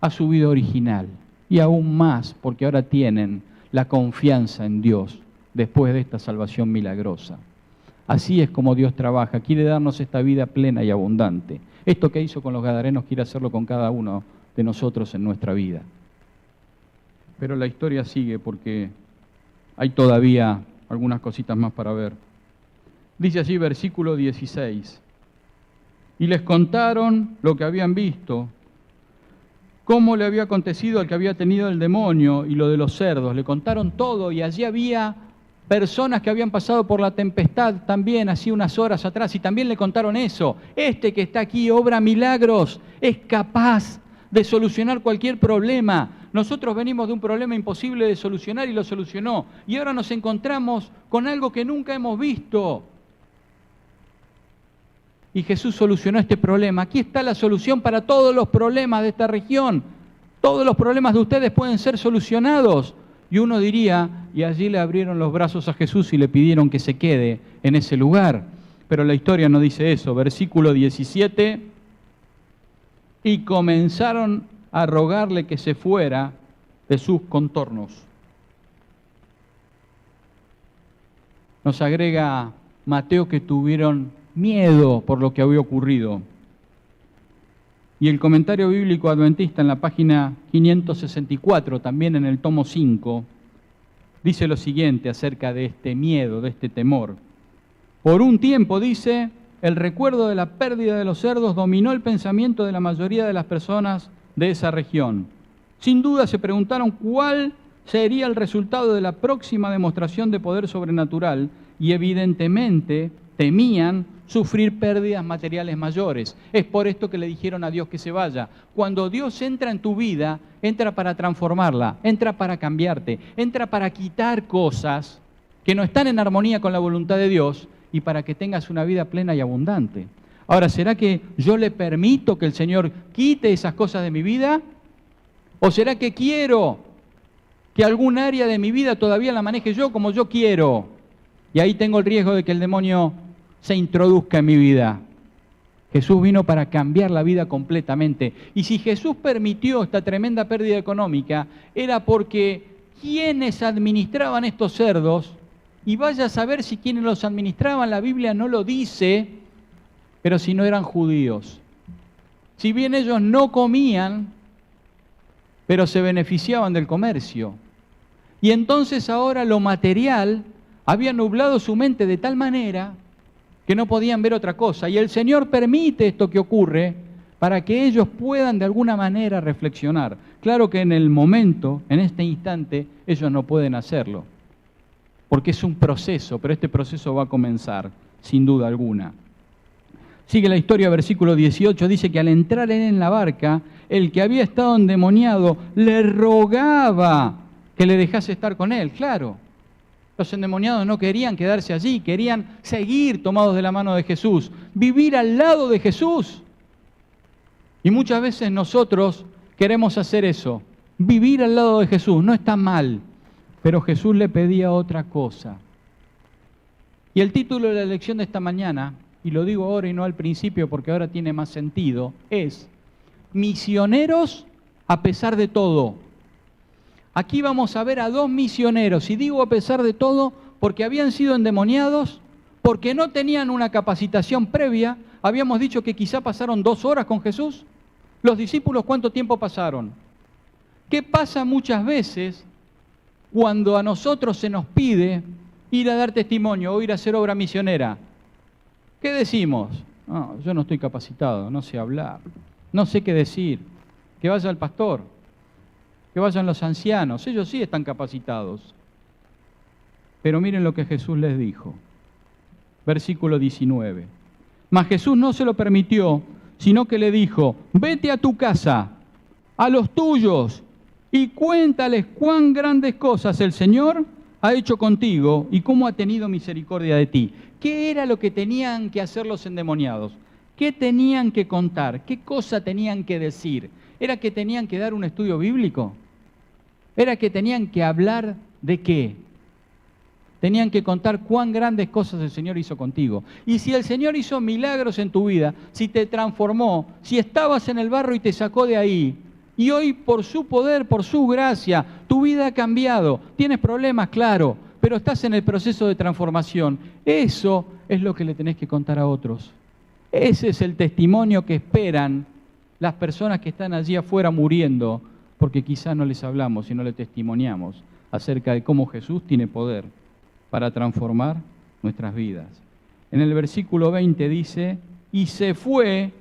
a su vida original. Y aún más porque ahora tienen la confianza en Dios después de esta salvación milagrosa. Así es como Dios trabaja, quiere darnos esta vida plena y abundante. Esto que hizo con los gadarenos quiere hacerlo con cada uno de nosotros en nuestra vida. Pero la historia sigue porque hay todavía algunas cositas más para ver. Dice así versículo 16. Y les contaron lo que habían visto, cómo le había acontecido al que había tenido el demonio y lo de los cerdos. Le contaron todo y allí había personas que habían pasado por la tempestad también hace unas horas atrás y también le contaron eso. Este que está aquí obra milagros, es capaz de solucionar cualquier problema. Nosotros venimos de un problema imposible de solucionar y lo solucionó. Y ahora nos encontramos con algo que nunca hemos visto. Y Jesús solucionó este problema. Aquí está la solución para todos los problemas de esta región. Todos los problemas de ustedes pueden ser solucionados. Y uno diría, y allí le abrieron los brazos a Jesús y le pidieron que se quede en ese lugar. Pero la historia no dice eso. Versículo 17... Y comenzaron a rogarle que se fuera de sus contornos. Nos agrega Mateo que tuvieron miedo por lo que había ocurrido. Y el comentario bíblico adventista en la página 564, también en el tomo 5, dice lo siguiente acerca de este miedo, de este temor. Por un tiempo, dice, el recuerdo de la pérdida de los cerdos dominó el pensamiento de la mayoría de las personas de esa región. Sin duda se preguntaron cuál sería el resultado de la próxima demostración de poder sobrenatural y evidentemente temían sufrir pérdidas materiales mayores. Es por esto que le dijeron a Dios que se vaya. Cuando Dios entra en tu vida, entra para transformarla, entra para cambiarte, entra para quitar cosas que no están en armonía con la voluntad de Dios y para que tengas una vida plena y abundante. Ahora, ¿será que yo le permito que el Señor quite esas cosas de mi vida? ¿O será que quiero que algún área de mi vida todavía la maneje yo como yo quiero? Y ahí tengo el riesgo de que el demonio se introduzca en mi vida. Jesús vino para cambiar la vida completamente. Y si Jesús permitió esta tremenda pérdida económica, era porque quienes administraban estos cerdos, y vaya a saber si quienes los administraban, la Biblia no lo dice, pero si no eran judíos. Si bien ellos no comían, pero se beneficiaban del comercio. Y entonces ahora lo material había nublado su mente de tal manera que no podían ver otra cosa. Y el Señor permite esto que ocurre para que ellos puedan de alguna manera reflexionar. Claro que en el momento, en este instante, ellos no pueden hacerlo, porque es un proceso, pero este proceso va a comenzar, sin duda alguna. Sigue la historia, versículo 18, dice que al entrar él en la barca, el que había estado endemoniado le rogaba que le dejase estar con él. Claro, los endemoniados no querían quedarse allí, querían seguir tomados de la mano de Jesús, vivir al lado de Jesús. Y muchas veces nosotros queremos hacer eso, vivir al lado de Jesús. No está mal, pero Jesús le pedía otra cosa. Y el título de la lección de esta mañana, y lo digo ahora y no al principio porque ahora tiene más sentido, es Misioneros a pesar de todo. Aquí vamos a ver a dos misioneros, y digo a pesar de todo porque habían sido endemoniados, porque no tenían una capacitación previa. Habíamos dicho que quizá pasaron 2 horas con Jesús. Los discípulos, ¿cuánto tiempo pasaron? ¿Qué pasa muchas veces cuando a nosotros se nos pide ir a dar testimonio o ir a hacer obra misionera? ¿Qué decimos? No, yo no estoy capacitado, no sé hablar, no sé qué decir. Que vaya el pastor, que vayan los ancianos, ellos sí están capacitados. Pero miren lo que Jesús les dijo. Versículo 19. Mas Jesús no se lo permitió, sino que le dijo: vete a tu casa, a los tuyos, y cuéntales cuán grandes cosas el Señor ha hecho contigo y cómo ha tenido misericordia de ti. ¿Qué era lo que tenían que hacer los endemoniados? ¿Qué tenían que contar? ¿Qué cosa tenían que decir? ¿Era que tenían que dar un estudio bíblico? ¿Era que tenían que hablar de qué? Tenían que contar cuán grandes cosas el Señor hizo contigo. Y si el Señor hizo milagros en tu vida, si te transformó, si estabas en el barro y te sacó de ahí, y hoy por su poder, por su gracia, tu vida ha cambiado, tienes problemas, claro, pero estás en el proceso de transformación. Eso es lo que le tenés que contar a otros. Ese es el testimonio que esperan las personas que están allí afuera muriendo, porque quizá no les hablamos y no les testimoniamos acerca de cómo Jesús tiene poder para transformar nuestras vidas. En el versículo 20 dice: y se fue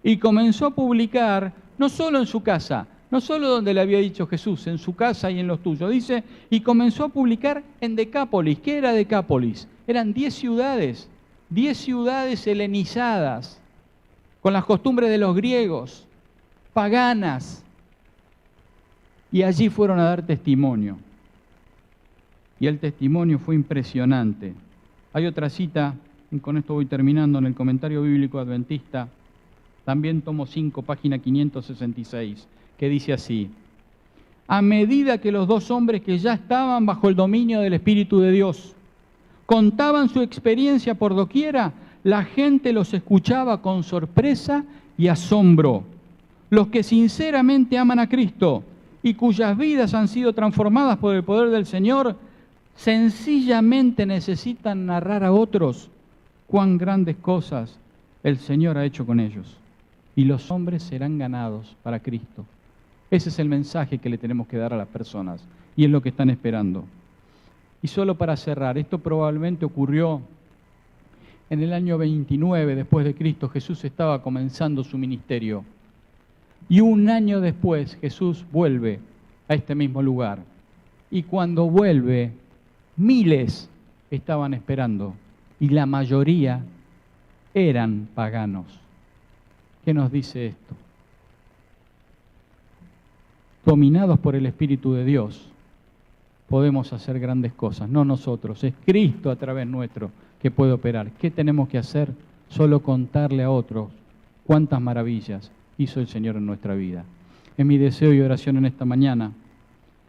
y comenzó a publicar, no solo en su casa, no solo donde le había dicho Jesús, en su casa y en los tuyos. Dice, y comenzó a publicar en Decápolis. ¿Qué era Decápolis? Eran 10 ciudades helenizadas, con las costumbres de los griegos, paganas. Y allí fueron a dar testimonio. Y el testimonio fue impresionante. Hay otra cita, y con esto voy terminando, en el Comentario Bíblico Adventista, también tomo 5, página 566, que dice así: a medida que los 2 hombres que ya estaban bajo el dominio del Espíritu de Dios contaban su experiencia por doquiera, la gente los escuchaba con sorpresa y asombro. Los que sinceramente aman a Cristo y cuyas vidas han sido transformadas por el poder del Señor, sencillamente necesitan narrar a otros cuán grandes cosas el Señor ha hecho con ellos. Y los hombres serán ganados para Cristo. Ese es el mensaje que le tenemos que dar a las personas, y es lo que están esperando. Y solo para cerrar, esto probablemente ocurrió en el año 29 después de Cristo. Jesús estaba comenzando su ministerio. Y 1 año después Jesús vuelve a este mismo lugar. Y cuando vuelve, miles estaban esperando, y la mayoría eran paganos. ¿Qué nos dice esto? Dominados por el Espíritu de Dios, podemos hacer grandes cosas. No nosotros, es Cristo a través nuestro que puede operar. ¿Qué tenemos que hacer? solo contarle a otros cuántas maravillas hizo el Señor en nuestra vida. Es mi deseo y oración en esta mañana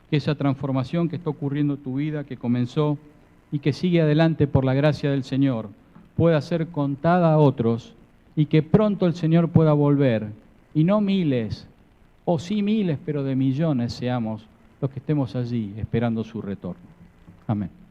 que esa transformación que está ocurriendo en tu vida, que comenzó y que sigue adelante por la gracia del Señor, pueda ser contada a otros y que pronto el Señor pueda volver, y no miles, o sí miles, pero de millones seamos los que estemos allí esperando su retorno. Amén.